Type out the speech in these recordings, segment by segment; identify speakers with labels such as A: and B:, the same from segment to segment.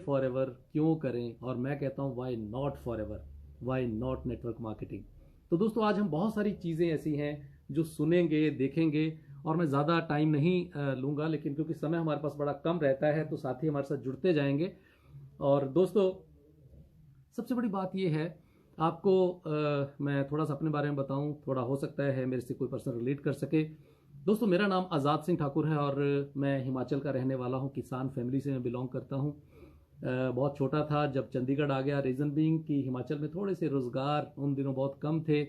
A: For ever, क्यों करें, और मैं कहता हूँ why not forever, why not network marketing. तो दोस्तों आज हम बहुत सारी चीज़ें ऐसी हैं जो सुनेंगे, देखेंगे, और मैं ज़्यादा टाइम नहीं लूँगा, लेकिन क्योंकि समय हमारे पास बड़ा कम रहता है तो साथी हमारे साथ जुड़ते जाएंगे। और दोस्तों सबसे बड़ी बात यह है, आपको मैं थोड़ा सा अपने बारे में बताऊं, थोड़ा हो सकता है मेरे से कोई पर्सन रिलेट कर सके। दोस्तों मेरा नाम आज़ाद सिंह ठाकुर है और मैं हिमाचल का रहने वाला हूं, किसान फैमिली से मैं बिलोंग करता हूं। बहुत छोटा था जब चंडीगढ़ आ गया, रीज़न बीइंग कि हिमाचल में थोड़े से रोज़गार उन दिनों बहुत कम थे,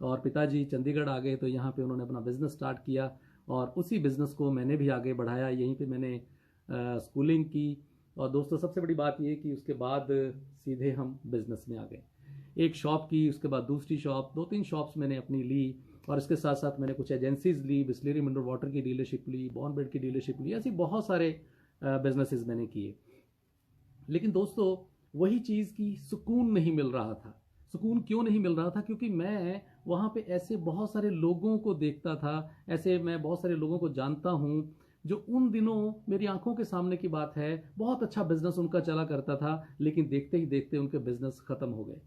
A: और पिताजी चंडीगढ़ आ गए तो यहाँ पे उन्होंने अपना बिज़नेस स्टार्ट किया, और उसी बिज़नेस को मैंने भी आगे बढ़ाया। यहीं पे मैंने स्कूलिंग की, और दोस्तों सबसे बड़ी बात ये कि उसके बाद सीधे हम बिज़नेस में आ गए। एक शॉप की, उसके बाद दूसरी शॉप, 2-3 शॉप्स मैंने अपनी ली, और इसके साथ साथ मैंने कुछ एजेंसीज ली, बिस्लेरी मिनरल वाटर की डीलरशिप ली, बॉर्नबेड की डीलरशिप ली, ऐसी बहुत सारे बिजनेसेस मैंने किए। लेकिन दोस्तों वही चीज़ की सुकून नहीं मिल रहा था। सुकून क्यों नहीं मिल रहा था? क्योंकि मैं वहाँ पे ऐसे बहुत सारे लोगों को देखता था, ऐसे मैं बहुत सारे लोगों को जानता हूँ जो उन दिनों मेरी आंखों के सामने की बात है, बहुत अच्छा बिजनेस उनका चला करता था, लेकिन देखते ही देखते उनके बिजनेस खत्म हो गए।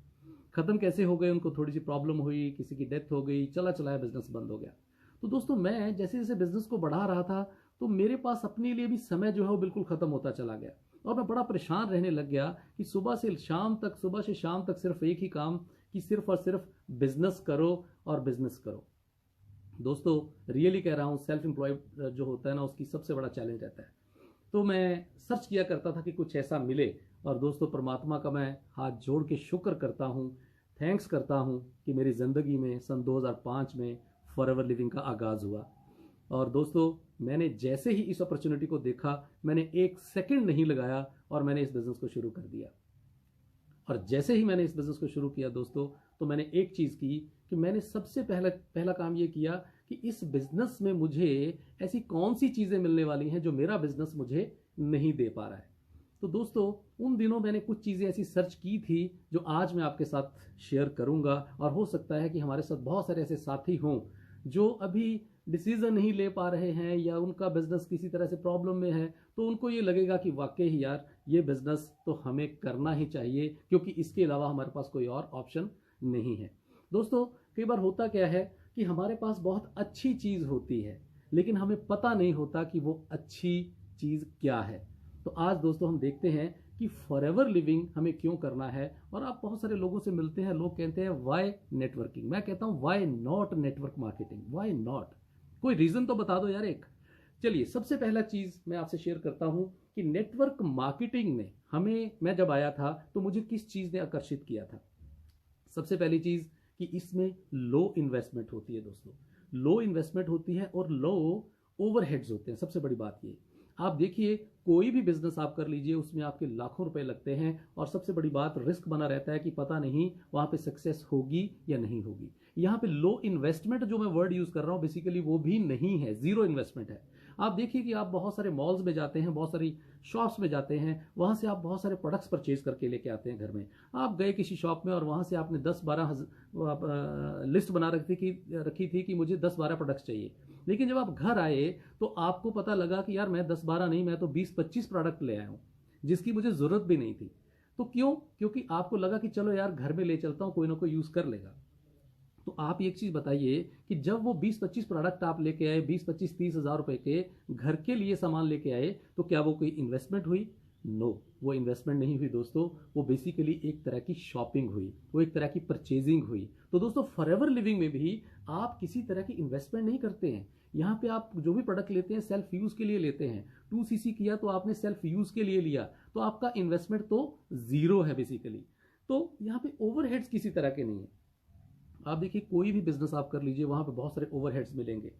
A: खत्म कैसे हो गए? उनको थोड़ी सी प्रॉब्लम हुई, किसी की डेथ हो गई, चला चलाया बिजनेस बंद हो गया। तो दोस्तों मैं जैसे जैसे बिजनेस को बढ़ा रहा था तो मेरे पास अपने लिए भी समय जो है वो बिल्कुल खत्म होता चला गया, और मैं बड़ा परेशान रहने लग गया कि सुबह से शाम तक सिर्फ एक ही काम, कि सिर्फ और सिर्फ बिजनेस करो और बिजनेस करो। दोस्तों रियली कह रहा हूँ, सेल्फ एम्प्लॉयड जो होता है ना, उसकी सबसे बड़ा चैलेंज रहता है। तो मैं सर्च किया करता था कि कुछ ऐसा मिले, और दोस्तों परमात्मा का मैं हाथ जोड़ के शुक्र करता हूँ, थैंक्स करता हूँ कि मेरी ज़िंदगी में सन 2005 में फॉरएवर लिविंग का आगाज़ हुआ। और दोस्तों मैंने जैसे ही इस अपॉर्चुनिटी को देखा, मैंने एक सेकंड नहीं लगाया और मैंने इस बिज़नेस को शुरू कर दिया। और जैसे ही मैंने इस बिज़नेस को शुरू किया दोस्तों, तो मैंने एक चीज़ की कि मैंने सबसे पहला काम ये किया कि इस बिज़नेस में मुझे ऐसी कौन सी चीज़ें मिलने वाली हैं जो मेरा बिज़नेस मुझे नहीं दे पा रहा है। तो दोस्तों उन दिनों मैंने कुछ चीज़ें ऐसी सर्च की थी जो आज मैं आपके साथ शेयर करूंगा, और हो सकता है कि हमारे साथ बहुत सारे ऐसे साथी हों जो अभी डिसीजन नहीं ले पा रहे हैं, या उनका बिजनेस किसी तरह से प्रॉब्लम में है, तो उनको ये लगेगा कि वाकई ही यार ये बिजनेस तो हमें करना ही चाहिए, क्योंकि इसके अलावा हमारे पास कोई और ऑप्शन नहीं है। दोस्तों कई बार होता क्या है कि हमारे पास बहुत अच्छी चीज़ होती है, लेकिन हमें पता नहीं होता कि वो अच्छी चीज़ क्या है। तो आज दोस्तों हम देखते हैं कि फॉरएवर लिविंग हमें क्यों करना है। और आप बहुत सारे लोगों से मिलते हैं, लोग कहते हैं वाई नेटवर्किंग, मैं कहता हूं why not network marketing, why not? कोई रीजन तो बता दो यार एक। चलिए सबसे पहला चीज मैं आपसे शेयर करता हूं कि नेटवर्क मार्केटिंग में मैं जब आया था तो मुझे किस चीज ने आकर्षित किया था। सबसे पहली चीज कि इसमें लो इन्वेस्टमेंट होती है दोस्तों, लो इन्वेस्टमेंट होती है और लो ओवरहेड्स होते हैं। सबसे बड़ी बात ये, आप देखिए कोई भी बिजनेस आप कर लीजिए, उसमें आपके लाखों रुपए लगते हैं, और सबसे बड़ी बात रिस्क बना रहता है कि पता नहीं वहां पे सक्सेस होगी या नहीं होगी। यहाँ पे लो इन्वेस्टमेंट जो मैं वर्ड यूज कर रहा हूं बेसिकली वो भी नहीं है, जीरो इन्वेस्टमेंट है। आप देखिए कि आप बहुत सारे मॉल्स में जाते हैं, बहुत सारी शॉप्स में जाते हैं, वहां से आप बहुत सारे प्रोडक्ट्स परचेज करके लेके आते हैं घर में। आप गए किसी शॉप में और वहां से आपने 10-12 लिस्ट बना रखी थी कि मुझे 10-12 प्रोडक्ट्स चाहिए, लेकिन जब आप घर आए तो आपको पता लगा कि यार मैं 10-12 नहीं, मैं तो 20-25 प्रोडक्ट ले आया हूं जिसकी मुझे जरूरत भी नहीं थी। तो क्यों? क्योंकि आपको लगा कि चलो यार घर में ले चलता हूं, कोई ना कोई यूज कर लेगा। तो आप एक चीज बताइए कि जब वो 20-25 प्रोडक्ट आप लेके आए, 20-25-30 हजार रुपए के घर के लिए सामान लेके आए, तो क्या वो कोई इन्वेस्टमेंट हुई? नो, वो इन्वेस्टमेंट नहीं हुई दोस्तों, वो बेसिकली एक तरह की शॉपिंग हुई, वो एक तरह की परचेजिंग हुई। तो दोस्तों फॉरएवर लिविंग में भी आप किसी तरह की इन्वेस्टमेंट नहीं करते हैं। यहाँ पे आप जो भी प्रोडक्ट लेते हैं सेल्फ यूज के लिए लेते हैं। 2cc किया तो आपने सेल्फ यूज के लिए लिया, तो आपका इन्वेस्टमेंट तो जीरो है बेसिकली। तो यहाँ पे ओवरहेड्स किसी तरह के नहीं है। आप देखिए कोई भी बिजनेस आप कर लीजिए, वहां पे बहुत सारे ओवरहेड्स मिलेंगे,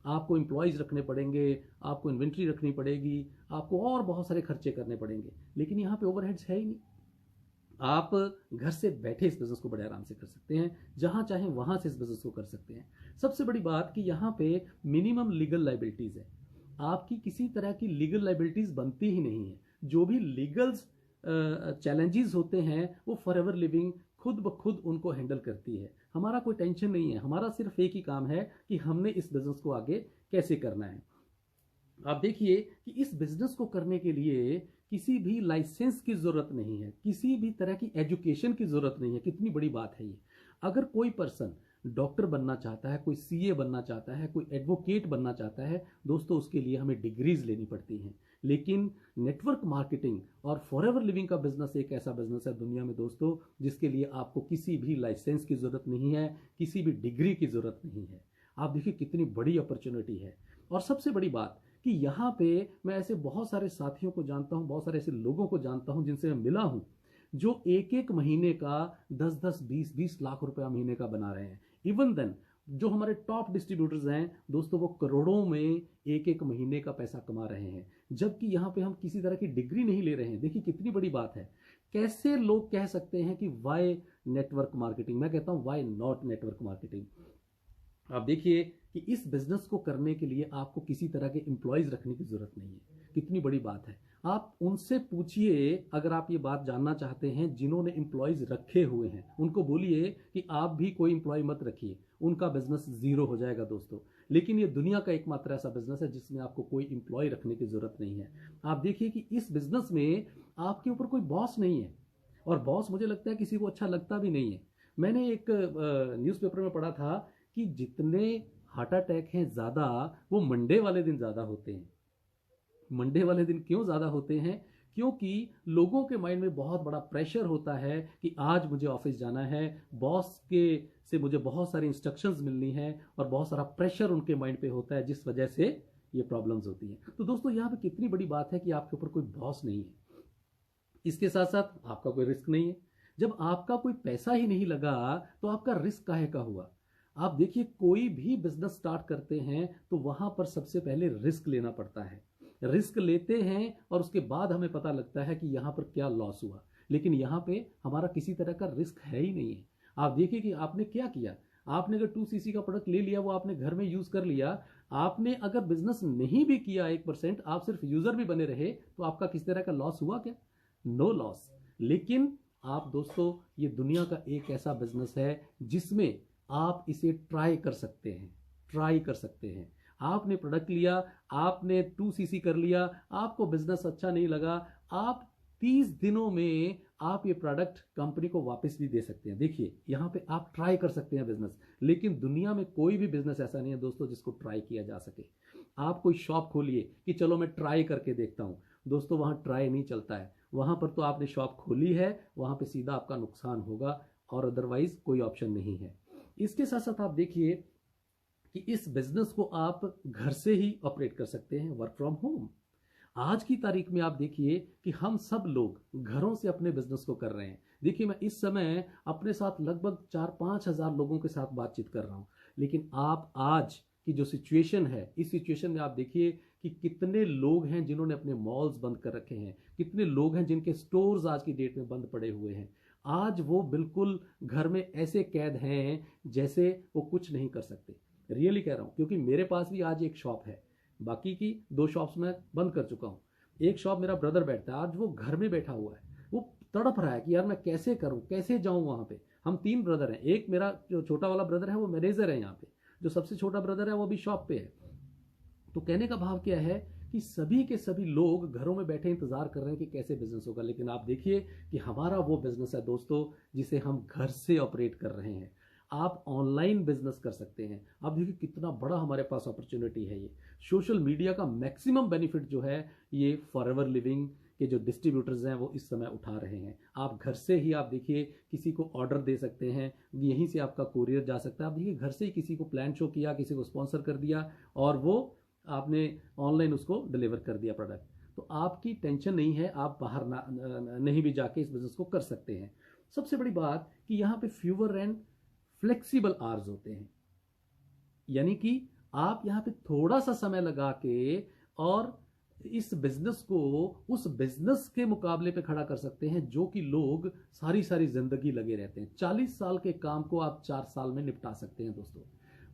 A: आपको एम्प्लॉयज रखने पड़ेंगे, आपको इन्वेंट्री रखनी पड़ेगी, आपको और बहुत सारे खर्चे करने पड़ेंगे, लेकिन यहाँ पे ओवरहेड्स है ही नहीं। आप घर से बैठे इस बिजनेस को बड़े आराम से कर सकते हैं, जहां चाहे वहां से इस बिजनेस को कर सकते हैं। सबसे बड़ी बात कि यहाँ पे मिनिमम लीगल लाइबिलिटीज है, आपकी किसी तरह की लीगल लाइबिलिटीज बनती ही नहीं है। जो भी लीगल चैलेंजेस होते हैं वो फॉरएवर लिविंग खुद ब खुद उनको हैंडल करती है। हमारा कोई टेंशन नहीं है, हमारा सिर्फ एक ही काम है कि हमने इस बिजनेस को आगे कैसे करना है। आप देखिए कि इस बिजनेस को करने के लिए किसी भी लाइसेंस की जरूरत नहीं है, किसी भी तरह की एजुकेशन की जरूरत नहीं है। कितनी बड़ी बात है ये। अगर कोई पर्सन डॉक्टर बनना चाहता है, कोई सीए बनना चाहता है, कोई एडवोकेट बनना चाहता है, दोस्तों उसके लिए हमें डिग्रीज लेनी पड़ती हैं। लेकिन नेटवर्क मार्केटिंग और फॉरएवर लिविंग का बिजनेस एक ऐसा बिजनेस है दुनिया में दोस्तों, जिसके लिए आपको किसी भी लाइसेंस की जरूरत नहीं है, किसी भी डिग्री की जरूरत नहीं है। आप देखिए कितनी बड़ी अपॉर्चुनिटी है। और सबसे बड़ी बात कि यहाँ पे मैं ऐसे बहुत सारे साथियों को जानता हूँ, बहुत सारे ऐसे लोगों को जानता हूँ जिनसे मैं मिला हूँ, जो एक एक महीने का 10-10, 20-20 लाख रुपया महीने का बना रहे हैं। इवन देन जो हमारे टॉप डिस्ट्रीब्यूटर्स हैं दोस्तों, वो करोड़ों में एक एक महीने का पैसा कमा रहे हैं, जबकि यहाँ पे हम किसी तरह की डिग्री नहीं ले रहे हैं। देखिए कितनी बड़ी बात है। कैसे लोग कह सकते हैं कि वाई नेटवर्क मार्केटिंग? मैं कहता हूँ वाई नॉट नेटवर्क मार्केटिंग। आप देखिए कि इस बिजनेस को करने के लिए आपको किसी तरह के एम्प्लॉयज रखने की जरूरत नहीं है। कितनी बड़ी बात है। आप उनसे पूछिए, अगर आप ये बात जानना चाहते हैं जिन्होंने एम्प्लॉयज रखे हुए हैं, उनको बोलिए कि आप भी कोई एम्प्लॉय मत रखिए, उनका बिजनेस जीरो हो जाएगा दोस्तों। लेकिन ये दुनिया का एकमात्र ऐसा बिजनेस है जिसमें आपको कोई एम्प्लॉय रखने की जरूरत नहीं है। आप देखिए कि इस बिजनेस में आपके ऊपर कोई बॉस नहीं है, और बॉस मुझे लगता है किसी को अच्छा लगता भी नहीं है। मैंने एक न्यूज़पेपर में पढ़ा था कि जितने हार्ट अटैक हैं ज़्यादा, वो मंडे वाले दिन ज़्यादा होते हैं। मंडे वाले दिन क्यों ज़्यादा होते हैं? क्योंकि लोगों के माइंड में बहुत बड़ा प्रेशर होता है कि आज मुझे ऑफिस जाना है, बॉस के से मुझे बहुत सारी इंस्ट्रक्शंस मिलनी है, और बहुत सारा प्रेशर उनके माइंड पे होता है, जिस वजह से ये प्रॉब्लम्स होती हैं। तो दोस्तों यहाँ पे कितनी बड़ी बात है कि आपके ऊपर कोई बॉस नहीं है। इसके साथ साथ आपका कोई रिस्क नहीं है। जब आपका कोई पैसा ही नहीं लगा तो आपका रिस्क काहे का हुआ? आप देखिए कोई भी बिजनेस स्टार्ट करते हैं तो वहां पर सबसे पहले रिस्क लेना पड़ता है। रिस्क लेते हैं और उसके बाद हमें पता लगता है कि यहाँ पर क्या लॉस हुआ। लेकिन यहाँ पे हमारा किसी तरह का रिस्क है ही नहीं है। आप देखिए कि आपने क्या किया। आपने अगर 2cc का प्रोडक्ट ले लिया, वो आपने घर में यूज कर लिया। आपने अगर बिजनेस नहीं भी किया 1%, आप सिर्फ यूजर भी बने रहे, तो आपका किसी तरह का लॉस हुआ क्या? No loss. लेकिन आप दोस्तों, ये दुनिया का एक ऐसा बिजनेस है जिसमें आप इसे ट्राई कर सकते हैं। ट्राई कर सकते हैं। आपने प्रोडक्ट लिया, आपने 2cc कर लिया, आपको बिजनेस अच्छा नहीं लगा, आप 30 दिनों में आप ये प्रोडक्ट कंपनी को वापस भी दे सकते हैं। देखिए यहाँ पे आप ट्राई कर सकते हैं बिजनेस। लेकिन दुनिया में कोई भी बिजनेस ऐसा नहीं है दोस्तों जिसको ट्राई किया जा सके। आप कोई शॉप खोलिए कि चलो मैं ट्राई करके देखता हूं, दोस्तों वहां ट्राई नहीं चलता है। वहां पर तो आपने शॉप खोली है, वहां पे सीधा आपका नुकसान होगा, और अदरवाइज कोई ऑप्शन नहीं है। इसके साथ साथ आप देखिए कि इस बिजनेस को आप घर से ही ऑपरेट कर सकते हैं, वर्क फ्रॉम होम। आज की तारीख में आप देखिए कि हम सब लोग घरों से अपने बिजनेस को कर रहे हैं। देखिए मैं इस समय अपने साथ लगभग 4-5 हजार लोगों के साथ बातचीत कर रहा हूं। लेकिन आप आज की जो सिचुएशन है, इस सिचुएशन में आप देखिए कि कितने लोग हैं जिन्होंने अपने मॉल्स बंद कर रखे हैं, कितने लोग हैं जिनके स्टोर्स आज की डेट में बंद पड़े हुए हैं। आज वो बिल्कुल घर में ऐसे कैद हैं जैसे वो कुछ नहीं कर सकते। रियली कह रहा हूं, क्योंकि मेरे पास भी आज एक शॉप है, बाकी की 2 शॉप्स मैं बंद कर चुका हूं। एक शॉप मेरा ब्रदर बैठता है, आज वो घर में बैठा हुआ है, वो तड़प रहा है कि यार मैं कैसे करूं, कैसे जाऊं वहां पे। हम 3 ब्रदर हैं। एक मेरा जो छोटा वाला ब्रदर है वो मैनेजर है यहाँ पे, जो सबसे छोटा ब्रदर है वो भी शॉप पे है। तो कहने का भाव क्या है कि सभी के सभी लोग घरों में बैठे इंतजार कर रहे हैं कि कैसे बिजनेस होगा। लेकिन आप देखिए कि हमारा वो बिजनेस है दोस्तों जिसे हम घर से ऑपरेट कर रहे हैं। आप ऑनलाइन बिजनेस कर सकते हैं। आप देखिए कितना बड़ा हमारे पास अपॉर्चुनिटी है। ये सोशल मीडिया का मैक्सिमम बेनिफिट जो है ये फॉरएवर लिविंग के जो डिस्ट्रीब्यूटर्स हैं वो इस समय उठा रहे हैं। आप घर से ही आप देखिए किसी को ऑर्डर दे सकते हैं, यहीं से आपका कुरियर जा सकता है। आप देखिए घर से ही किसी को प्लान शो किया, किसी को स्पॉन्सर कर दिया, और वो आपने ऑनलाइन उसको डिलीवर कर दिया प्रोडक्ट। तो आपकी टेंशन नहीं है, आप बाहर नहीं भी जाके इस बिजनेस को कर सकते हैं। सबसे बड़ी बात कि यहाँ पे फ्यूअर एंड फ्लेक्सिबल आवर्स होते हैं, यानी कि आप यहाँ पे थोड़ा सा समय लगा के और इस बिजनेस को उस बिजनेस के मुकाबले पे खड़ा कर सकते हैं जो कि लोग सारी सारी जिंदगी लगे रहते हैं। 40 साल के काम को आप 4 साल में निपटा सकते हैं दोस्तों,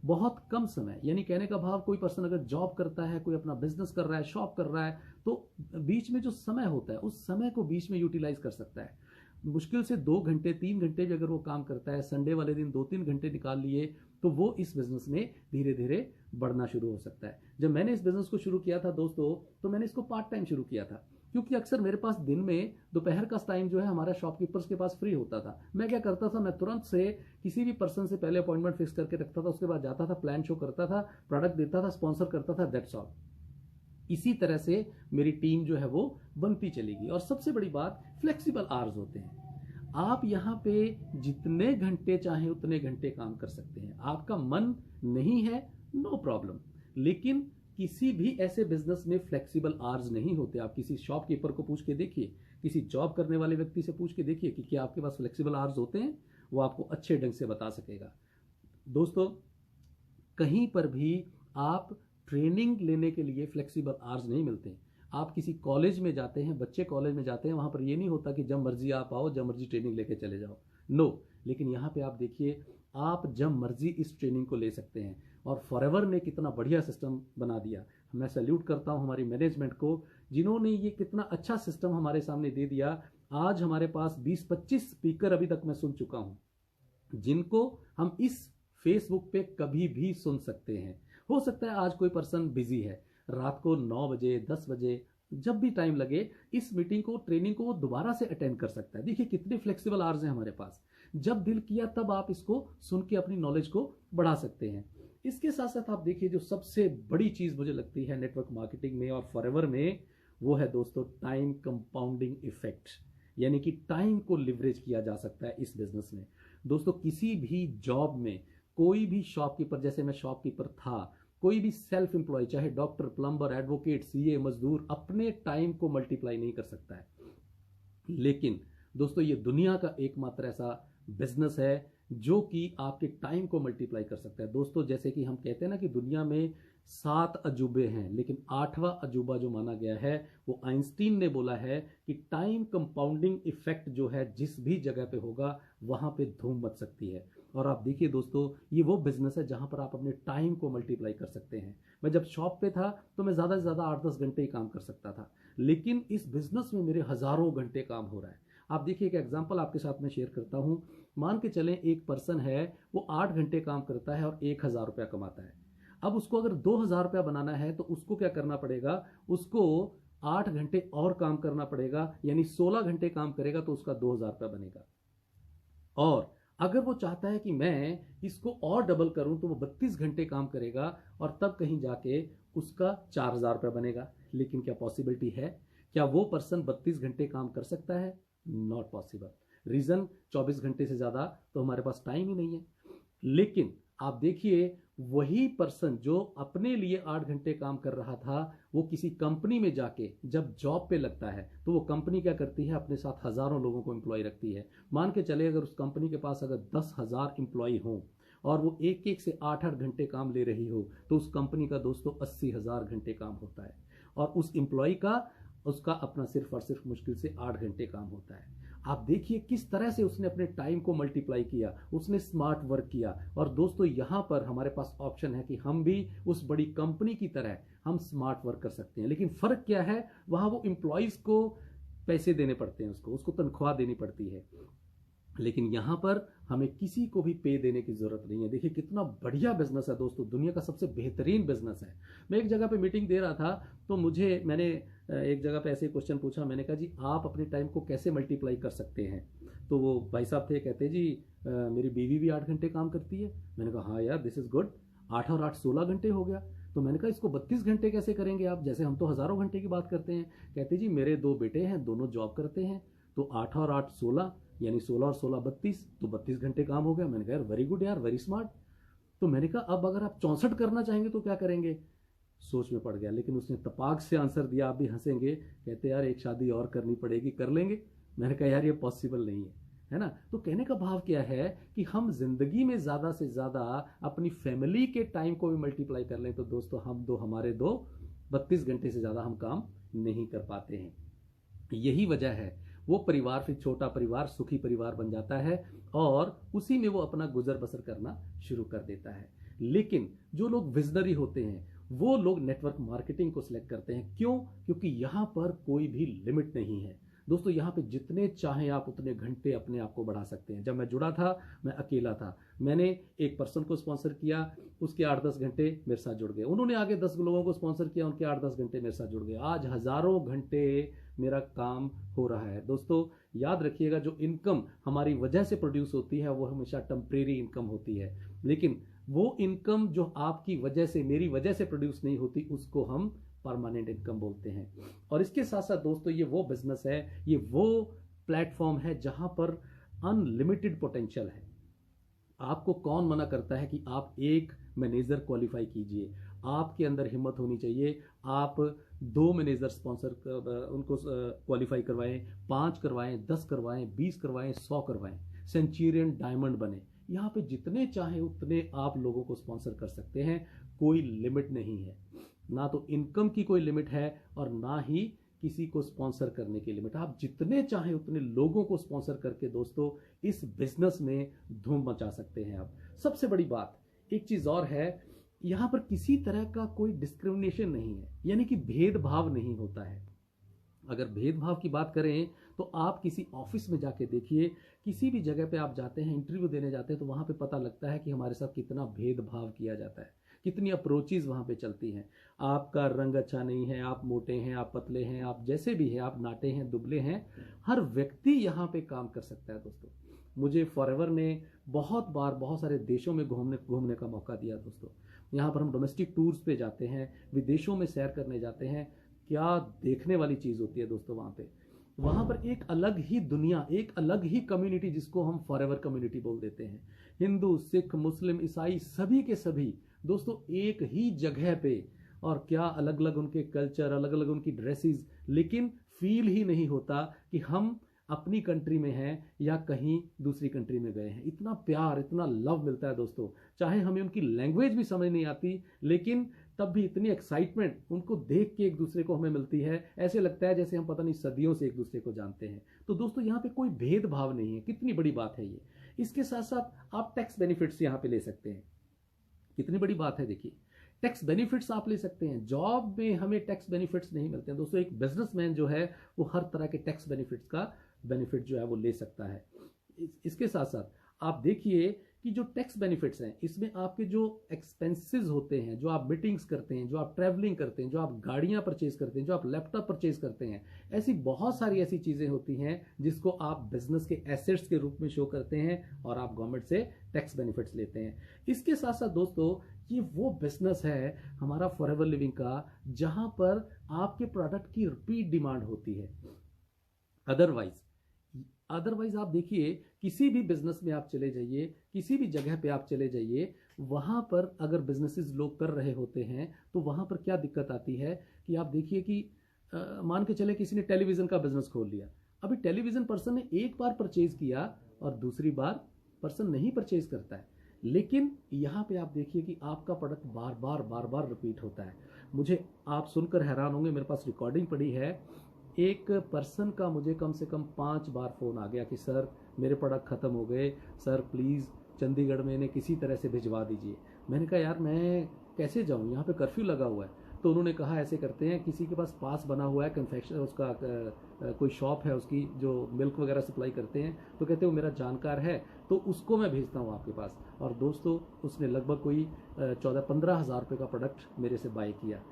A: बहुत कम समय। यानी कहने का भाव, कोई पर्सन अगर जॉब करता है, कोई अपना बिजनेस कर रहा है, शॉप कर रहा है, तो बीच में जो समय होता है उस समय को बीच में यूटिलाइज कर सकता है। मुश्किल से 2 घंटे 3 घंटे भी अगर वो काम करता है, संडे वाले दिन 2-3 घंटे निकाल लिए, तो वो इस बिजनेस में धीरे धीरे बढ़ना शुरू हो सकता है। जब मैंने इस बिजनेस को शुरू किया था दोस्तों, तो मैंने इसको पार्ट टाइम शुरू किया था, क्योंकि अक्सर मेरे पास दिन में दोपहर का टाइम जो है हमारा शॉपकीपर्स के पास फ्री होता था। मैं क्या करता था, मैं तुरंत से किसी भी पर्सन से पहले अपॉइंटमेंट फिक्स करके रखता था, उसके बाद जाता था, प्लान शो करता था, प्रोडक्ट देता था, स्पॉन्सर करता था, दैट्स ऑल। इसी तरह से मेरी टीम जो है वो बनती चलेगी। और सबसे बड़ी बात, फ्लेक्सिबल आवर्स होते हैं। आप यहाँ पे जितने घंटे चाहें उतने घंटे काम कर सकते हैं। आपका मन नहीं है, नो प्रॉब्लम, लेकिन किसी भी ऐसे बिजनेस में फ्लेक्सिबल आवर्स नहीं होते। आप किसी शॉपकीपर को पूछ के देखिए, किसी जॉब करने वाले व्यक्ति से पूछ के देखिए कि क्या आपके पास फ्लेक्सिबल आवर्स होते हैं, वो आपको अच्छे ढंग से बता सकेगा। दोस्तों, कहीं पर भी आप ट्रेनिंग लेने के लिए फ्लेक्सिबल आवर्स नहीं मिलते। आप किसी कॉलेज में जाते हैं, बच्चे कॉलेज में जाते हैं, वहाँ पर ये नहीं होता कि जब मर्जी आप आओ, जब मर्जी ट्रेनिंग लेके चले जाओ, नो। लेकिन यहाँ पे आप देखिए, आप जब मर्जी इस ट्रेनिंग को ले सकते हैं। और फॉरएवर ने कितना बढ़िया सिस्टम बना दिया। मैं सैल्यूट करता हूँ हमारी मैनेजमेंट को, जिन्होंने ये कितना अच्छा सिस्टम हमारे सामने दे दिया। आज हमारे पास 20-25 स्पीकर अभी तक मैं सुन चुका हूँ, जिनको हम इस फेसबुक पे कभी भी सुन सकते हैं। हो सकता है आज कोई पर्सन बिजी है, रात को 9 बजे 10 बजे जब भी टाइम लगे, इस मीटिंग को, ट्रेनिंग को वो दोबारा से अटेंड कर सकता है। देखिए कितने फ्लेक्सिबल आवर्स हैं हमारे पास। जब दिल किया तब आप इसको सुन के अपनी नॉलेज को बढ़ा सकते हैं। इसके साथ साथ आप देखिए, जो सबसे बड़ी चीज मुझे लगती है नेटवर्क मार्केटिंग में और फॉरएवर में, वो है दोस्तों टाइम कंपाउंडिंग इफेक्ट। यानी कि टाइम को लिवरेज किया जा सकता है इस बिजनेस में। दोस्तों, किसी भी जॉब में कोई भी शॉपकीपर, जैसे मैं शॉपकीपर था, कोई भी सेल्फ एम्प्लॉय, चाहे डॉक्टर, प्लम्बर, एडवोकेट, सीए, मजदूर, अपने टाइम को मल्टीप्लाई नहीं कर सकता है। लेकिन दोस्तों, ये दुनिया का एकमात्र ऐसा बिजनेस है जो कि आपके टाइम को मल्टीप्लाई कर सकता है। दोस्तों, जैसे कि हम कहते हैं ना कि दुनिया में 7 अजूबे हैं, लेकिन 8वां अजूबा जो माना गया है, वो आइंस्टीन ने बोला है कि टाइम कंपाउंडिंग इफेक्ट जो है, जिस भी जगह पे होगा वहां पे धूम मच सकती है। और आप देखिए दोस्तों, ये वो बिजनेस है जहां पर आप अपने टाइम को मल्टीप्लाई कर सकते हैं। मैं जब शॉप पे था तो मैं ज्यादा से ज्यादा 8-10 घंटे ही काम कर सकता था, लेकिन इस बिजनेस में मेरे हजारों घंटे काम हो रहा है। आप देखिए, एक एग्जांपल आपके साथ में शेयर करता हूं। मान के चलें एक पर्सन है, वो 8 घंटे काम करता है और 1000 रुपया कमाता है। अब उसको अगर 2000 रुपया बनाना है तो उसको क्या करना पड़ेगा, उसको 8 घंटे और काम करना पड़ेगा, यानी 16 घंटे काम करेगा तो उसका 2000 रुपया बनेगा। और अगर वो चाहता है कि मैं इसको और डबल करूं तो वो 32 घंटे काम करेगा और तब कहीं जाके उसका 4000 रुपया बनेगा। लेकिन क्या पॉसिबिलिटी है? क्या वो पर्सन 32 घंटे काम कर सकता है? Not possible. रीजन, 24 घंटे से ज्यादा तो हमारे पास टाइम ही नहीं है। लेकिन आप देखिए, वही पर्सन जो अपने लिए 8 घंटे काम कर रहा था, वो किसी कंपनी में जाके जब जॉब पे लगता है तो वो कंपनी क्या करती है, अपने साथ हजारों लोगों को एम्प्लॉय रखती है। मान के चले, अगर उस कंपनी के पास अगर 10,000 एम्प्लॉय हों और वो एक एक से 8-8 घंटे काम ले रही हो, तो उस कंपनी का दोस्तों 80,000 घंटे काम होता है। और उस एम्प्लॉय का, उसका अपना सिर्फ और सिर्फ मुश्किल से 8 घंटे काम होता है। आप देखिए किस तरह से उसने अपने टाइम को मल्टीप्लाई किया, उसने स्मार्ट वर्क किया। और दोस्तों, यहां पर हमारे पास ऑप्शन है कि हम भी उस बड़ी कंपनी की तरह हम स्मार्ट वर्क कर सकते हैं। लेकिन फर्क क्या है, वहां वो एम्प्लॉयज को पैसे देने पड़ते हैं, उसको तनख्वाह देनी पड़ती है। लेकिन यहां पर हमें किसी को भी पे देने की जरूरत नहीं है। देखिए कितना बढ़िया बिजनेस है दोस्तों, दुनिया का सबसे बेहतरीन बिजनेस है। मैं एक जगह पे मीटिंग दे रहा था, तो मैंने एक जगह पे ऐसे क्वेश्चन पूछा। मैंने कहा जी, आप अपने टाइम को कैसे मल्टीप्लाई कर सकते हैं? तो वो भाई साहब थे, कहते जी मेरी बीवी भी 8 घंटे काम करती है। मैंने कहा हाँ यार, दिस इज गुड। 8 और 8 16 घंटे हो गया। तो मैंने कहा इसको 32 घंटे कैसे करेंगे आप, जैसे हम तो हजारों घंटे की बात करते हैं। कहते जी मेरे 2 बेटे हैं, दोनों जॉब करते हैं, तो 8 और 8 16, यानी 16 और 16 32, तो 32 घंटे काम हो गया। मैंने कहा यार वेरी गुड यार, वेरी स्मार्ट। तो मैंने कहा अब अगर आप 64 करना चाहेंगे तो क्या करेंगे? सोच में पड़ गया, लेकिन उसने तपाक से आंसर दिया। आप भी हंसेंगे, कहते यार एक शादी और करनी पड़ेगी, कर लेंगे। मैंने कहा यार ये पॉसिबल नहीं है ना। तो कहने का भाव क्या है कि हम जिंदगी में ज्यादा से ज्यादा अपनी फैमिली के टाइम को भी मल्टीप्लाई कर लें तो दोस्तों हमारे 32 घंटे से ज्यादा हम काम नहीं कर पाते हैं। यही वजह है, वो परिवार फिर छोटा परिवार, सुखी परिवार बन जाता है और उसी में वो अपना गुजर बसर करना शुरू कर देता है। लेकिन जो लोग विजनरी होते हैं, वो लोग नेटवर्क मार्केटिंग को सिलेक्ट करते हैं। क्यों? क्योंकि यहां पर कोई भी लिमिट नहीं है दोस्तों। यहां पे जितने चाहें आप उतने घंटे अपने आप को बढ़ा सकते हैं। जब मैं जुड़ा था, मैं अकेला था, मैंने एक पर्सन को स्पॉन्सर किया, उसके 8-10 घंटे मेरे साथ जुड़ गए। उन्होंने आगे 10 लोगों को स्पॉन्सर किया, उनके 8-10 घंटे मेरे साथ जुड़ गए। आज हजारों घंटे मेरा काम हो रहा है। दोस्तों याद रखिएगा, जो इनकम हमारी वजह से प्रोड्यूस होती है वो हमेशा टेम्परेरी इनकम होती है, लेकिन वो इनकम जो आपकी वजह से, मेरी वजह से प्रोड्यूस नहीं होती, उसको हम परमानेंट इनकम बोलते हैं। और इसके साथ साथ दोस्तों ये वो बिजनेस है, ये वो प्लेटफॉर्म है जहां पर अनलिमिटेड पोटेंशियल है। आपको कौन मना करता है कि आप एक मैनेजर क्वालिफाई कीजिए? आपके अंदर हिम्मत होनी चाहिए। आप 2 मैनेजर स्पॉन्सर उनको क्वालिफाई करवाएं, 5 करवाएं, 10 करवाएं, 20 करवाएं, 100 करवाएं, सेंचुरियन डायमंड बने। यहाँ पे जितने चाहे उतने आप लोगों को स्पॉन्सर कर सकते हैं, कोई लिमिट नहीं है। ना तो इनकम की कोई लिमिट है और ना ही किसी को स्पॉन्सर करने की लिमिट। आप जितने चाहे उतने लोगों को स्पॉन्सर करके दोस्तों इस बिजनेस में धूम मचा सकते हैं आप। सबसे बड़ी बात एक चीज और है, यहां पर किसी तरह का कोई डिस्क्रिमिनेशन नहीं है, यानी कि भेदभाव नहीं होता है। अगर भेदभाव की बात करें तो आप किसी ऑफिस में जाके देखिए, किसी भी जगह पे आप जाते हैं, इंटरव्यू देने जाते हैं, तो वहां पे पता लगता है कि हमारे साथ कितना भेदभाव किया जाता है, कितनी अप्रोचेज वहां पे चलती हैं। आपका रंग अच्छा नहीं है, आप मोटे हैं, आप पतले हैं, आप जैसे भी हैं, आप नाटे हैं, दुबले हैं, हर व्यक्ति यहाँ पे काम कर सकता है। दोस्तों मुझे फॉरएवर ने बहुत बार बहुत सारे देशों में घूमने का मौका दिया। दोस्तों यहाँ पर हम डोमेस्टिक टूर्स पे जाते हैं, विदेशों में सैर करने जाते हैं, क्या देखने वाली चीज होती है दोस्तों। वहां पर एक अलग ही दुनिया, एक अलग ही कम्युनिटी, जिसको हम फॉरएवर कम्युनिटी बोल देते हैं। हिंदू, सिख, मुस्लिम, ईसाई सभी के सभी दोस्तों एक ही जगह पे, और क्या अलग अलग उनके कल्चर, अलग अलग उनकी ड्रेसेस, लेकिन फील ही नहीं होता कि हम अपनी कंट्री में हैं या कहीं दूसरी कंट्री में गए हैं। इतना प्यार, इतना लव मिलता है दोस्तों। चाहे हमें उनकी लैंग्वेज भी समझ नहीं आती, लेकिन तब भी इतनी एक्साइटमेंट उनको देख के एक दूसरे को हमें मिलती है, ऐसे लगता है जैसे हम पता नहीं सदियों से एक दूसरे को जानते हैं। तो दोस्तों यहाँ पे कोई भेदभाव नहीं है, कितनी बड़ी बात है ये। इसके साथ साथ आप टैक्स बेनिफिट्स यहाँ पे ले सकते हैं, कितनी बड़ी बात है। देखिए टैक्स बेनिफिट्स आप ले सकते हैं। जॉब में हमें टैक्स बेनिफिट्स नहीं मिलते हैं दोस्तों, एक बिजनेसमैन जो है वो हर तरह के टैक्स बेनिफिट्स का बेनिफिट जो है वो ले सकता है। इसके साथ साथ आप देखिए कि जो टैक्स बेनिफिट्स हैं, इसमें आपके जो एक्सपेंसेस होते हैं, जो आप मीटिंग्स करते हैं, जो आप ट्रैवलिंग करते हैं, जो आप गाड़ियां परचेज करते हैं, जो आप लैपटॉप परचेज करते हैं, ऐसी बहुत सारी ऐसी चीजें होती हैं जिसको आप बिजनेस के एसेट्स के रूप में शो करते हैं और आप गवर्नमेंट से टैक्स बेनिफिट्स लेते हैं। इसके साथ साथ दोस्तों ये वो बिजनेस है हमारा फॉरएवर लिविंग का, जहां पर आपके प्रोडक्ट की रिपीट डिमांड होती है। अदरवाइज आप देखिए किसी भी बिजनेस में आप चले जाइए, किसी भी जगह पे आप चले जाइए, वहां पर अगर बिजनेसेस लोग कर रहे होते हैं तो वहां पर क्या दिक्कत आती है कि आप देखिए कि मान के चले किसी ने टेलीविजन का बिजनेस खोल लिया। अभी टेलीविजन पर्सन ने एक बार परचेज किया और दूसरी बार पर्सन नहीं परचेज करता है, लेकिन यहाँ पे आप देखिए कि आपका प्रोडक्ट बार बार रिपीट होता है। मुझे आप सुनकर हैरान होंगे, मेरे पास रिकॉर्डिंग पड़ी है, एक पर्सन का मुझे कम से कम 5 बार फोन आ गया कि सर मेरे प्रोडक्ट खत्म हो गए, सर प्लीज़ चंडीगढ़ में इन्हें किसी तरह से भिजवा दीजिए। मैंने कहा यार मैं कैसे जाऊँ, यहाँ पे कर्फ्यू लगा हुआ है। तो उन्होंने कहा ऐसे करते हैं, किसी के पास बना हुआ है कन्फेक्शन, उसका कोई शॉप है उसकी जो मिल्क वगैरह सप्लाई करते हैं, तो कहते हैं वो मेरा जानकार है, तो उसको मैं भेजता हूँ आपके पास। और दोस्तों उसने लगभग कोई 14-15 हज़ार रुपये का प्रोडक्ट मेरे से बाय किया।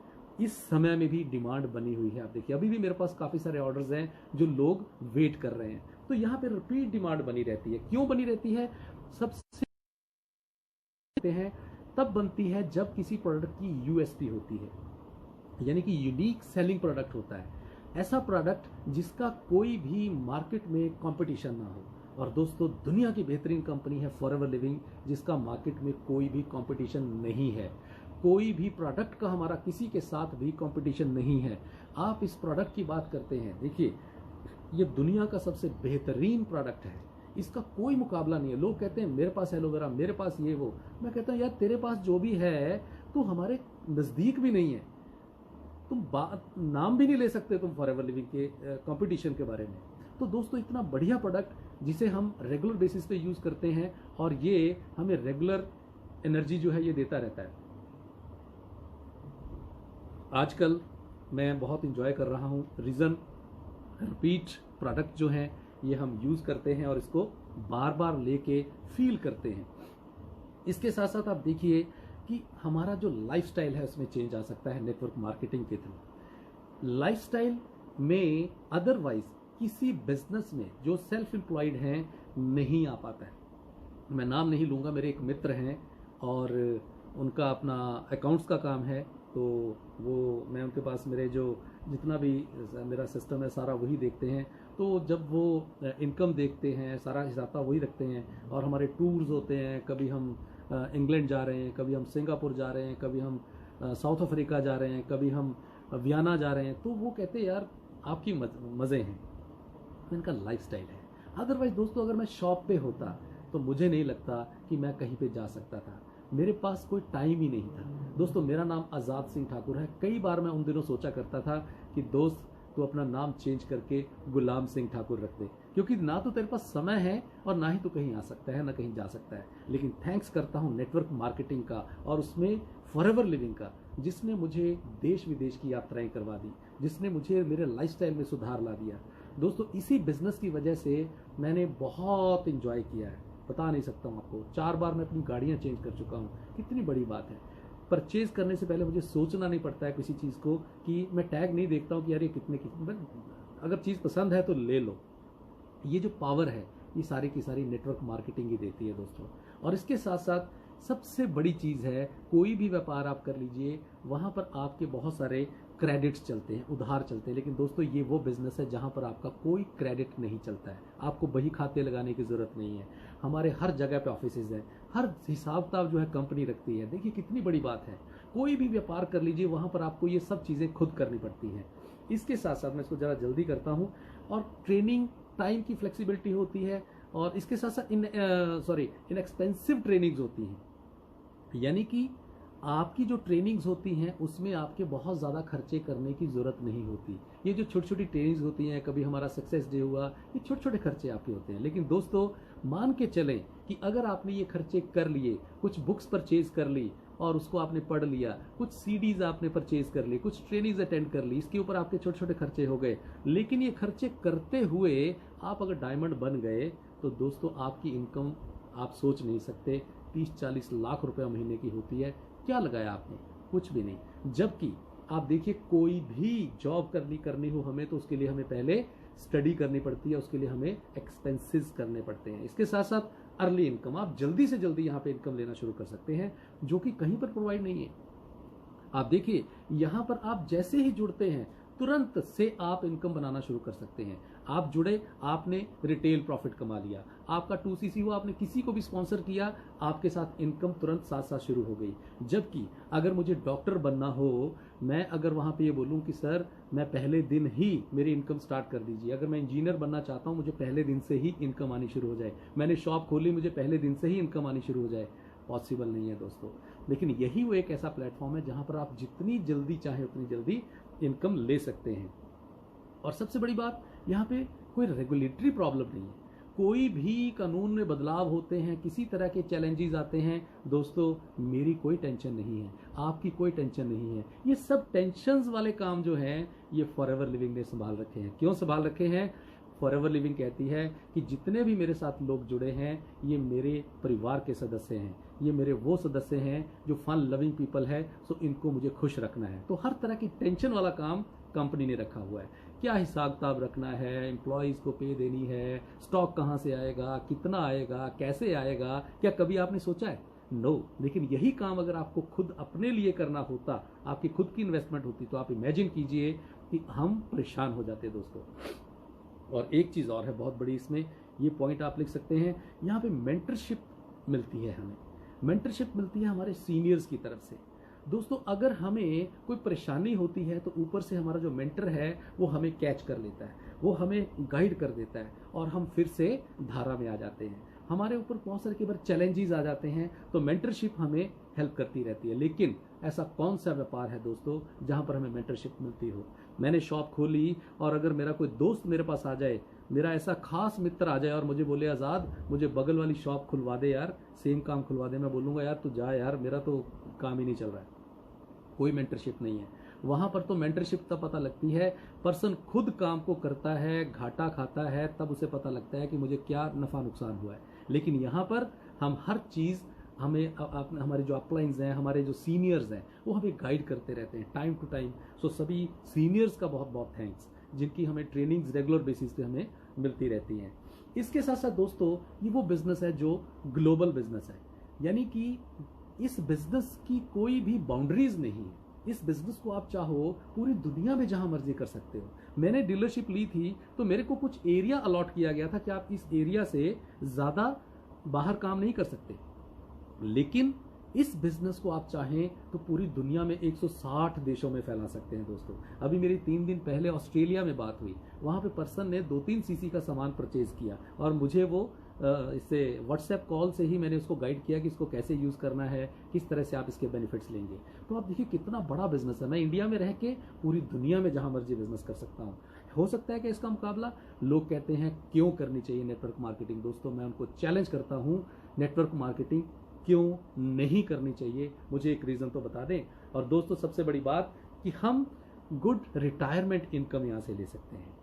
A: इस समय में भी डिमांड बनी हुई है। आप देखिए अभी भी मेरे पास काफ़ी सारे ऑर्डर्स हैं जो लोग वेट कर रहे हैं। तो यहाँ पे रिपीट डिमांड बनी रहती है। क्यों बनी रहती है? सबसे हैं तब बनती है जब किसी प्रोडक्ट की यूएसपी होती है, यानी कि यूनिक सेलिंग प्रोडक्ट होता है। ऐसा प्रोडक्ट जिसका कोई भी मार्केट में कंपटीशन ना हो। और दोस्तों दुनिया की बेहतरीन कंपनी है फॉरएवर लिविंग, जिसका मार्केट में कोई भी कंपटीशन नहीं है। कोई भी प्रोडक्ट का हमारा किसी के साथ भी कंपटीशन नहीं है। आप इस प्रोडक्ट की बात करते हैं, देखिए ये दुनिया का सबसे बेहतरीन प्रोडक्ट है, इसका कोई मुकाबला नहीं है। लोग कहते हैं मेरे पास एलोवेरा, मेरे पास ये वो। मैं कहता हूँ यार तेरे पास जो भी है तो हमारे नज़दीक भी नहीं है, तुम नाम भी नहीं ले सकते तुम फॉरएवर लिविंग के कंपटीशन के बारे में। तो दोस्तों इतना बढ़िया प्रोडक्ट जिसे हम रेगुलर बेसिस पे यूज़ करते हैं और ये हमें रेगुलर एनर्जी जो है ये देता रहता है। आजकल मैं बहुत इंजॉय कर रहा हूँ रीज़न रिपीट प्रोडक्ट जो हैं ये हम यूज़ करते हैं और इसको बार बार लेके फील करते हैं। इसके साथ साथ आप देखिए कि हमारा जो लाइफस्टाइल है उसमें चेंज आ सकता है नेटवर्क मार्केटिंग के थ्रू। लाइफस्टाइल में अदरवाइज किसी बिजनेस में जो सेल्फ एम्प्लॉयड हैं नहीं आ पाता है। मैं नाम नहीं लूँगा, मेरे एक मित्र हैं और उनका अपना अकाउंट्स का काम है, तो वो मैं उनके पास मेरे जो जितना भी मेरा सिस्टम है सारा वही देखते हैं। तो जब वो इनकम देखते हैं सारा हिसाब वही रखते हैं, और हमारे टूर्स होते हैं, कभी हम इंग्लैंड जा रहे हैं, कभी हम सिंगापुर जा रहे हैं, कभी हम साउथ अफ्रीका जा रहे हैं, कभी हम वियना जा रहे हैं, तो वो कहते हैं यार आपकी मज़े हैं, इनका लाइफस्टाइल है। अदरवाइज दोस्तों अगर मैं शॉप पे होता तो मुझे नहीं लगता कि मैं कहीं पे जा सकता था, मेरे पास कोई टाइम ही नहीं था। दोस्तों मेरा नाम आज़ाद सिंह ठाकुर है। कई बार मैं उन दिनों सोचा करता था कि दोस्त तो अपना नाम चेंज करके गुलाम सिंह ठाकुर रख दे, क्योंकि ना तो तेरे पास समय है और ना ही तो कहीं आ सकता है ना कहीं जा सकता है। लेकिन थैंक्स करता हूँ नेटवर्क मार्केटिंग का और उसमें फॉरएवर लिविंग का, जिसने मुझे देश विदेश की यात्राएं करवा दी, जिसने मुझे मेरे लाइफस्टाइल में सुधार ला दिया। दोस्तों इसी बिजनेस की वजह से मैंने बहुत इंजॉय किया है, बता नहीं सकता हूँ आपको। 4 बार मैं अपनी गाड़ियाँ चेंज कर चुका हूँ, कितनी बड़ी बात है। परचेज करने से पहले मुझे सोचना नहीं पड़ता है किसी चीज़ को, कि मैं टैग नहीं देखता हूँ कि यार ये कितने की, अगर चीज़ पसंद है तो ले लो। ये जो पावर है ये सारी की सारी नेटवर्क मार्केटिंग ही देती है दोस्तों। और इसके साथ साथ सबसे बड़ी चीज़ है, कोई भी व्यापार आप कर लीजिए वहाँ पर आपके बहुत सारे क्रेडिट्स चलते हैं, उधार चलते हैं। लेकिन दोस्तों ये वो बिजनेस है जहाँ पर आपका कोई क्रेडिट नहीं चलता है, आपको बही खाते लगाने की ज़रूरत नहीं है। हमारे हर जगह पे ऑफिसेज हैं, हर हिसाब किताब जो है कंपनी रखती है। देखिए कितनी बड़ी बात है, कोई भी व्यापार कर लीजिए वहाँ पर आपको ये सब चीज़ें खुद करनी पड़ती हैं। इसके साथ साथ मैं इसको ज़रा जल्दी करता हूँ, और ट्रेनिंग टाइम की फ्लेक्सिबिलिटी होती है, और इसके साथ साथ इनएक्सपेंसिव ट्रेनिंग्स होती हैं। यानी कि आपकी जो ट्रेनिंग्स होती हैं उसमें आपके बहुत ज़्यादा खर्चे करने की ज़रूरत नहीं होती। ये जो छोटी छोटी ट्रेनिंग्स होती हैं, कभी हमारा सक्सेस डे हुआ, ये छोटे छोटे खर्चे आपके होते हैं। लेकिन दोस्तों मान के चलें कि अगर आपने ये खर्चे कर लिए, कुछ बुक्स परचेज कर ली और उसको आपने पढ़ लिया, कुछ सीडीज आपने परचेज कर ली, कुछ ट्रेनिंग्स अटेंड कर ली, इसके ऊपर आपके छोटे छोटे खर्चे हो गए। लेकिन ये खर्चे करते हुए आप अगर डायमंड बन गए तो दोस्तों आपकी इनकम आप सोच नहीं सकते, 30-40 लाख रुपए महीने की होती है। क्या लगाया आपने? कुछ भी नहीं। जबकि आप देखिए कोई भी जॉब करनी हो हमें, तो उसके लिए हमें पहले स्टडी करनी पड़ती है, उसके लिए हमें एक्सपेंसेस करने पड़ते हैं। इसके साथ साथ अर्ली इनकम, आप जल्दी से जल्दी यहाँ पे इनकम लेना शुरू कर सकते हैं, जो कि कहीं पर प्रोवाइड नहीं है। आप देखिए यहाँ पर आप जैसे ही जुड़ते हैं तुरंत से आप इनकम बनाना शुरू कर सकते हैं। आप जुड़े, आपने रिटेल प्रॉफिट कमा लिया, आपका 2cc हुआ, आपने किसी को भी स्पॉन्सर किया, आपके साथ इनकम तुरंत साथ साथ शुरू हो गई। जबकि अगर मुझे डॉक्टर बनना हो, मैं अगर वहाँ पे ये बोलूँ कि सर मैं पहले दिन ही मेरी इनकम स्टार्ट कर दीजिए, अगर मैं इंजीनियर बनना चाहता हूँ मुझे पहले दिन से ही इनकम आनी शुरू हो जाए, मैंने शॉप खोली मुझे पहले दिन से ही इनकम आनी शुरू हो जाए, पॉसिबल नहीं है दोस्तों। लेकिन यही वो एक ऐसा प्लेटफॉर्म है जहाँ पर आप जितनी जल्दी चाहे उतनी जल्दी इनकम ले सकते हैं। और सबसे बड़ी बात, यहाँ पे कोई रेगुलेटरी प्रॉब्लम नहीं है, कोई भी कानून में बदलाव होते हैं, किसी तरह के चैलेंजेस आते हैं, दोस्तों मेरी कोई टेंशन नहीं है, आपकी कोई टेंशन नहीं है। ये सब टेंशन्स वाले काम जो हैं ये फॉरएवर लिविंग ने संभाल रखे हैं। क्यों संभाल रखे हैं? फॉरएवर लिविंग कहती है कि जितने भी मेरे साथ लोग जुड़े हैं ये मेरे परिवार के सदस्य हैं, ये मेरे वो सदस्य हैं जो फन लविंग पीपल है, सो इनको मुझे खुश रखना है। तो हर तरह की टेंशन वाला काम कंपनी ने रखा हुआ है। क्या हिसाब किताब रखना है, एम्प्लॉयज़ को पे देनी है, स्टॉक कहाँ से आएगा, कितना आएगा, कैसे आएगा, क्या कभी आपने सोचा है? नो। लेकिन यही काम अगर आपको खुद अपने लिए करना होता, आपकी खुद की इन्वेस्टमेंट होती, तो आप इमेजिन कीजिए कि हम परेशान हो जाते दोस्तों। और एक चीज़ और है बहुत बड़ी इसमें, ये पॉइंट आप लिख सकते हैं, यहाँ पे मेंटरशिप मिलती है हमें, मेंटरशिप मिलती है हमारे सीनियर्स की तरफ से। दोस्तों अगर हमें कोई परेशानी होती है तो ऊपर से हमारा जो मेंटर है वो हमें कैच कर लेता है, वो हमें गाइड कर देता है और हम फिर से धारा में आ जाते हैं। हमारे ऊपर बहुत सारे कई बार चैलेंजेस आ जाते हैं तो मेंटरशिप हमें हेल्प करती रहती है। लेकिन ऐसा कौन सा व्यापार है दोस्तों जहां पर हमें मेंटरशिप मिलती हो? मैंने शॉप खोली और अगर मेरा कोई दोस्त मेरे पास आ जाए, मेरा ऐसा खास मित्र आ जाए और मुझे बोले आज़ाद मुझे बगल वाली शॉप खुलवा दे यार, सेम काम खुलवा दे, मैं बोलूँगा यार तू जा यार, मेरा तो काम ही नहीं चल रहा है। कोई मेंटरशिप नहीं है वहाँ पर। तो मेंटरशिप तब पता लगती है, पर्सन खुद काम को करता है, घाटा खाता है, तब उसे पता लगता है कि मुझे क्या नफ़ा नुकसान हुआ है। लेकिन यहाँ पर हम हर चीज़, हमें हमारे जो अपलाइंस हैं, हमारे जो सीनियर्स हैं, वो हमें गाइड करते रहते हैं टाइम टू टाइम। सो सभी सीनियर्स का बहुत बहुत थैंक्स, जिनकी हमें ट्रेनिंग्स रेगुलर बेसिस पे हमें मिलती रहती हैं। इसके साथ साथ दोस्तों ये वो बिजनेस है जो ग्लोबल बिजनेस है, यानी कि इस बिजनेस की कोई भी बाउंड्रीज नहीं है। इस बिजनेस को आप चाहो पूरी दुनिया में जहां मर्जी कर सकते हो। मैंने डीलरशिप ली थी तो मेरे को कुछ एरिया अलॉट किया गया था कि आप इस एरिया से ज्यादा बाहर काम नहीं कर सकते, लेकिन इस बिजनेस को आप चाहें तो पूरी दुनिया में 160 देशों में फैला सकते हैं दोस्तों। अभी मेरी 3 दिन पहले ऑस्ट्रेलिया में बात हुई, वहां पे पर्सन ने 2-3 सीसी का सामान परचेज किया और मुझे वो इससे व्हाट्सएप कॉल से ही मैंने उसको गाइड किया कि इसको कैसे यूज करना है, किस तरह से आप इसके बेनिफिट्स लेंगे। तो आप देखिए कितना बड़ा बिजनेस है। मैं इंडिया में रह के पूरी दुनिया में जहां मर्जी बिजनेस कर सकता हूँ। हो सकता है कि इसका मुकाबला लोग कहते हैं क्यों करनी चाहिए नेटवर्क मार्केटिंग। दोस्तों मैं उनको चैलेंज करता हूँ, नेटवर्क मार्केटिंग क्यों नहीं करनी चाहिए, मुझे एक रीजन तो बता दें। और दोस्तों सबसे बड़ी बात कि हम गुड रिटायरमेंट इनकम यहां से ले सकते हैं।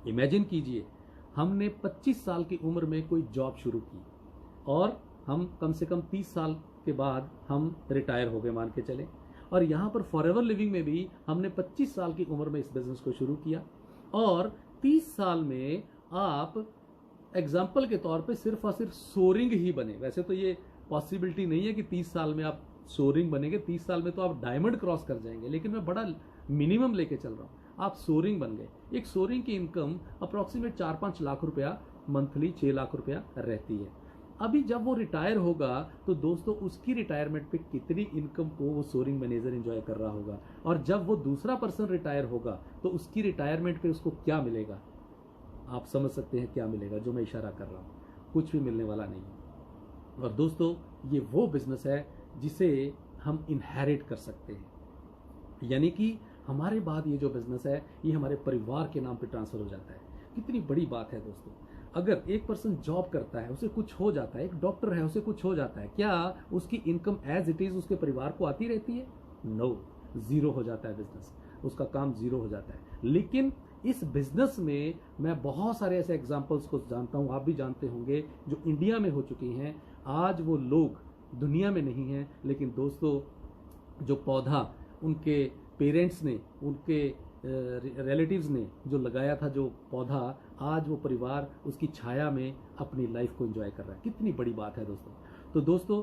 A: इमेजिन कीजिए हमने 25 साल की उम्र में कोई जॉब शुरू की और हम कम से कम 30 साल के बाद हम रिटायर हो गए मान के चले, और यहां पर फॉरएवर लिविंग में भी हमने 25 साल की उम्र में इस बिजनेस को शुरू किया और 30 साल में आप एग्जाम्पल के तौर पे सिर्फ और सिर्फ सोरिंग ही बने। वैसे तो ये पॉसिबिलिटी नहीं है कि 30 साल में आप सोरिंग बनेंगे, 30 साल में तो आप डायमंड क्रॉस कर जाएंगे, लेकिन मैं बड़ा मिनिमम लेके चल रहा हूं। आप सोरिंग बन गए। एक सोरिंग की इनकम अप्रोक्सीमेट 4-5 लाख रुपया मंथली, 6 लाख रुपया रहती है। अभी जब वो रिटायर होगा तो दोस्तों उसकी रिटायरमेंट पे कितनी इनकम को वो सोरिंग मैनेजर एंजॉय कर रहा होगा, और जब वो दूसरा पर्सन रिटायर होगा तो उसकी रिटायरमेंट पे उसको क्या मिलेगा। आप समझ सकते हैं क्या मिलेगा, जो मैं इशारा कर रहा हूं, कुछ भी मिलने वाला नहीं है। और दोस्तों ये वो बिजनेस है जिसे हम इनहेरिट कर सकते हैं, यानी कि हमारे बाद ये जो बिजनेस है ये हमारे परिवार के नाम पे ट्रांसफर हो जाता है। कितनी बड़ी बात है दोस्तों। अगर एक पर्सन जॉब करता है, उसे कुछ हो जाता है, एक डॉक्टर है उसे कुछ हो जाता है, क्या उसकी इनकम एज इट इज उसके परिवार को आती रहती है? नो, जीरो हो जाता है बिजनेस, उसका काम जीरो हो जाता है। लेकिन इस बिजनेस में मैं बहुत सारे ऐसे एग्जांपल्स को जानता हूं, आप भी जानते होंगे, जो इंडिया में हो चुकी हैं। आज वो लोग दुनिया में नहीं हैं, लेकिन दोस्तों जो पौधा उनके पेरेंट्स ने, उनके रिलेटिव्स ने जो लगाया था, जो पौधा, आज वो परिवार उसकी छाया में अपनी लाइफ को एंजॉय कर रहा है। कितनी बड़ी बात है दोस्तों। तो दोस्तों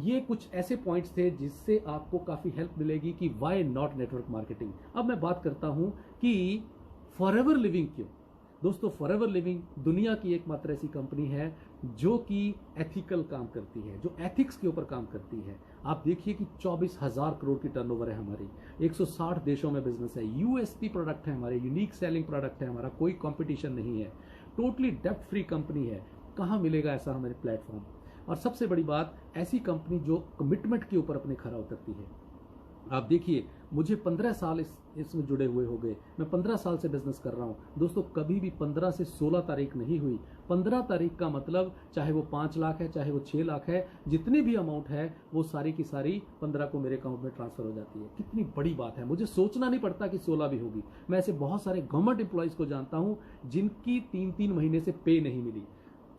A: ये कुछ ऐसे पॉइंट्स थे जिससे आपको काफी हेल्प मिलेगी कि व्हाई नॉट नेटवर्क मार्केटिंग। अब मैं बात करता हूं कि फॉरएवर लिविंग क्यों। दोस्तों फॉरएवर लिविंग दुनिया की एकमात्र ऐसी कंपनी है जो कि एथिकल काम करती है, जो एथिक्स के ऊपर काम करती है। आप देखिए कि 24,000 करोड़ की टर्नओवर है हमारी, 160 देशों में बिजनेस है, यूएसपी प्रोडक्ट है हमारे, यूनिक सेलिंग प्रोडक्ट है हमारा, कोई कंपटीशन नहीं है, टोटली डेब्ट फ्री कंपनी है। कहाँ मिलेगा ऐसा हमारे प्लेटफॉर्म? और सबसे बड़ी बात, ऐसी कंपनी जो कमिटमेंट के ऊपर अपने खरा उतरती है। आप देखिए मुझे 15 साल इसमें जुड़े हुए हो गए, मैं 15 साल से बिजनेस कर रहा हूं दोस्तों। कभी भी 15 से 16 तारीख नहीं हुई। 15 तारीख का मतलब चाहे वो 5 लाख है, चाहे वो 6 लाख है, जितनी भी अमाउंट है वो सारी की सारी 15 को मेरे अकाउंट में ट्रांसफर हो जाती है। कितनी बड़ी बात है, मुझे सोचना नहीं पड़ता कि 16 भी होगी। मैं ऐसे बहुत सारे गवर्नमेंट एम्प्लॉयज को जानता हूं जिनकी 3-3 महीने से पे नहीं मिली।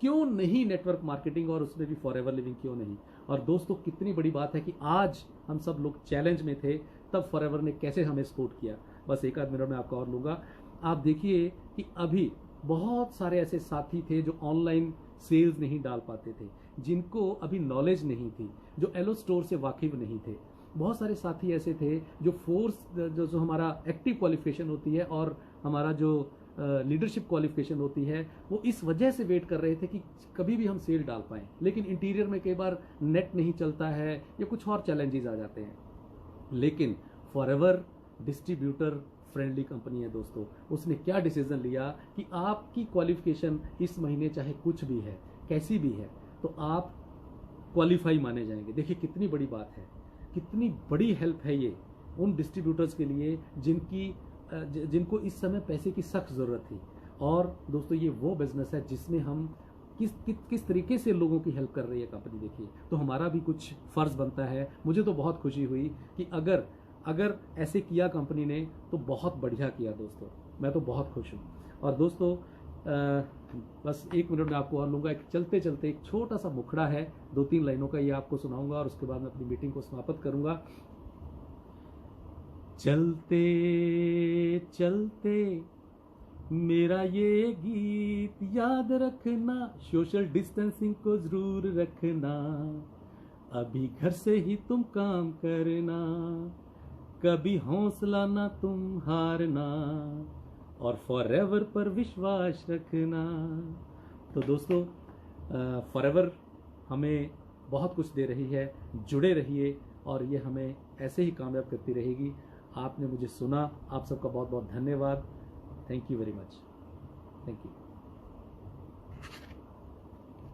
A: क्यों नहीं नेटवर्क मार्केटिंग, और उसमें भी फॉरएवर लिविंग क्यों नहीं। और दोस्तों कितनी बड़ी बात है कि आज हम सब लोग चैलेंज में थे, तब फॉरएवर ने कैसे हमें सपोर्ट किया। बस एक आध मिनट में आपको और लूंगा। आप देखिए कि अभी बहुत सारे ऐसे साथी थे जो ऑनलाइन सेल्स नहीं डाल पाते थे, जिनको अभी नॉलेज नहीं थी, जो एलो स्टोर से वाकिफ नहीं थे। बहुत सारे साथी ऐसे थे जो फोर्स जो हमारा एक्टिव क्वालिफिकेशन होती है और हमारा जो लीडरशिप क्वालिफिकेशन होती है, वो इस वजह से वेट कर रहे थे कि कभी भी हम सेल डाल पाएं। लेकिन इंटीरियर में कई बार नेट नहीं चलता है या कुछ और चैलेंजेस आ जाते हैं। लेकिन फॉरएवर डिस्ट्रीब्यूटर फ्रेंडली कंपनी है दोस्तों। उसने क्या डिसीजन लिया कि आपकी क्वालिफिकेशन इस महीने चाहे कुछ भी है, कैसी भी है, तो आप क्वालिफाई माने जाएंगे। देखिए कितनी बड़ी बात है, कितनी बड़ी हेल्प है ये उन डिस्ट्रीब्यूटर्स के लिए जिनको इस समय पैसे की सख्त जरूरत थी। और दोस्तों ये वो बिजनेस है जिसमें हम किस तरीके से लोगों की हेल्प कर रही है कंपनी। देखिए तो हमारा भी कुछ फर्ज बनता है। मुझे तो बहुत खुशी हुई कि अगर ऐसे किया कंपनी ने तो बहुत बढ़िया किया दोस्तों, मैं तो बहुत खुश हूँ। और दोस्तों बस 1 मिनट में आपको और लूंगा। एक चलते चलते एक छोटा सा मुखड़ा है 2-3 लाइनों का, ये आपको सुनाऊंगा और उसके बाद मैं अपनी मीटिंग को समाप्त करूंगा। चलते चलते मेरा ये गीत याद रखना, सोशल डिस्टेंसिंग को जरूर रखना, अभी घर से ही तुम काम करना, कभी हौसला ना तुम हारना, और फॉरएवर पर विश्वास रखना। तो दोस्तों, फॉरएवर हमें बहुत कुछ दे रही है, जुड़े रहिए और ये हमें ऐसे ही कामयाब करती रहेगी। आपने मुझे सुना, आप सबका बहुत बहुत धन्यवाद। Thank you very much. Thank you.